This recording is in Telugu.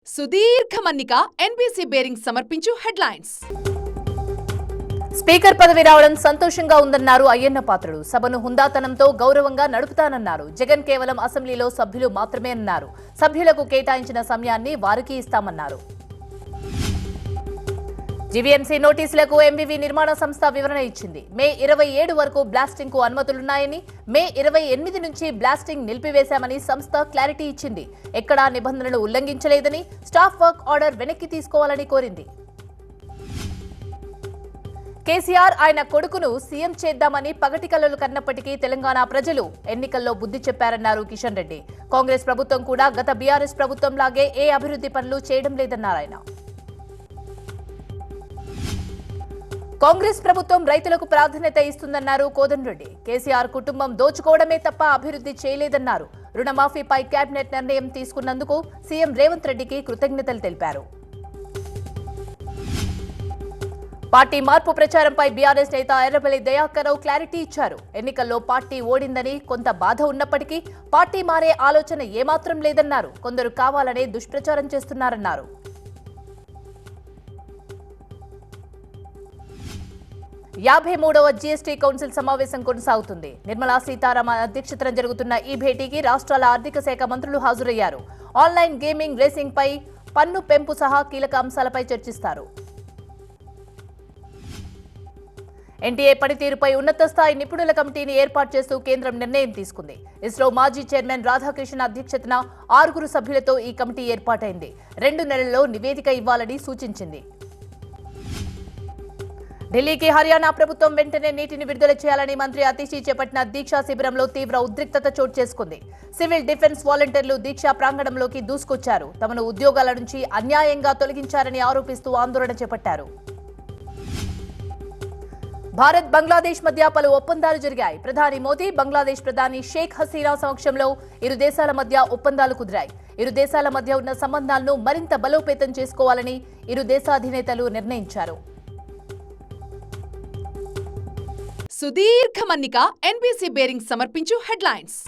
సుదీర్ఘ మన్నిక ఎన్బీసీ బేరింగ్ సమర్పించు హెడ్లైన్స్. స్పీకర్ పదవి రావడం సంతోషంగా ఉందన్నారు అయ్యన్న పాత్రుడు. సభను హుందాతనంతో గౌరవంగా నడుపుతానన్నారు. జగన్ కేవలం అసెంబ్లీలో సభ్యులు మాత్రమే అన్నారు. సభ్యులకు కేటాయించిన సమయాన్ని వారికి ఇస్తామన్నారు. జీవీఎంసీ నోటీసులకు ఎంవీవీ నిర్మాణ సంస్థ వివరణ ఇచ్చింది. మే 27 వరకు బ్లాస్టింగ్ కు అనుమతులున్నాయని, మే 28 నుంచి బ్లాస్టింగ్ నిలిపివేశామని సంస్థ క్లారిటీ ఇచ్చింది. ఎక్కడా నిబంధనలు ఉల్లంఘించలేదని, స్టాఫ్ వర్క్ ఆర్డర్ వెనక్కి తీసుకోవాలని కోరింది. కేసీఆర్ ఆయన కొడుకును సీఎం చేద్దామని పగటి కలలు కన్నప్పటికీ తెలంగాణ ప్రజలు ఎన్నికల్లో బుద్ధి చెప్పారన్నారు కిషన్ రెడ్డి. కాంగ్రెస్ ప్రభుత్వం కూడా గత బీఆర్ఎస్ ప్రభుత్వంలాగే ఏ అభివృద్ధి పనులు చేయడం లేదన్నారు ఆయన. కాంగ్రెస్ ప్రభుత్వం రైతులకు ప్రాధాన్యత ఇస్తుందన్నారు కోదండరెడ్డి. కేసీఆర్ కుటుంబం దోచుకోవడమే తప్ప అభివృద్ధి చేయలేదన్నారు. రుణమాఫీపై కేబినెట్ నిర్ణయం తీసుకున్నందుకు సీఎం రేవంత్ రెడ్డికి కృతజ్ఞతలు తెలిపారు. పార్టీ మార్పు ప్రచారంపై బీఆర్ఎస్ నేత ఎర్రబెల్లి దయాకర్ రావు క్లారిటీ ఇచ్చారు. ఎన్నికల్లో పార్టీ ఓడిందని కొంత బాధ ఉన్నప్పటికీ పార్టీ మారే ఆలోచన ఏమాత్రం లేదన్నారు. కొందరు కావాలనే దుష్ప్రచారం చేస్తున్నారన్నారు. 53వ జీఎస్టీ కౌన్సిల్ సమావేశం కొనసాగుతుంది. నిర్మలా సీతారామన్ అధ్యక్షతన జరుగుతున్న ఈ భేటీకి రాష్ట్రాల ఆర్థిక శాఖ మంత్రులు హాజరయ్యారు. ఆన్లైన్ గేమింగ్, రేసింగ్ పై పన్ను పెంపు సహా కీలక అంశాలపై చర్చిస్తారు. ఎన్టీఏ పనితీరుపై ఉన్నత స్థాయి నిపుణుల కమిటీని ఏర్పాటు చేస్తూ కేంద్రం నిర్ణయం తీసుకుంది. ఇస్రో మాజీ చైర్మన్ రాధాకృష్ణ అధ్యక్షతన 6 సభ్యులతో ఈ కమిటీ ఏర్పాటైంది. 2 నెలల్లో నివేదిక ఇవ్వాలని సూచించింది. ఢిల్లీకి హర్యానా ప్రభుత్వం వెంటనే నీటిని విడుదల చేయాలని మంత్రి అతిషి చేపట్టిన దీక్షా శిబిరంలో తీవ్ర ఉద్రిక్తత చోటు చేసుకుంది. సివిల్ డిఫెన్స్ వాలంటీర్లు దీక్షా ప్రాంగణంలోకి దూసుకొచ్చారు. తమను ఉద్యోగాల నుంచి అన్యాయంగా తొలగించారని ఆరోపిస్తూ ఆందోళన చేపట్టారు. భారత్ బంగ్లాదేశ్ మధ్య పలు ఒప్పందాలు జరిగాయి. ప్రధాని మోదీ, బంగ్లాదేశ్ ప్రధాని షేక్ హసీనా సమక్షంలో ఇరు దేశాల మధ్య ఒప్పందాలు కుదిరాయి. ఇరు దేశాల మధ్య ఉన్న సంబంధాలను మరింత బలోపేతం చేసుకోవాలని ఇరు దేశాధినేతలు నిర్ణయించారు. సుదీర్ఘ మన్నిక ఎన్బీసీ బేరింగ్ సమర్పించు హెడ్లైన్స్.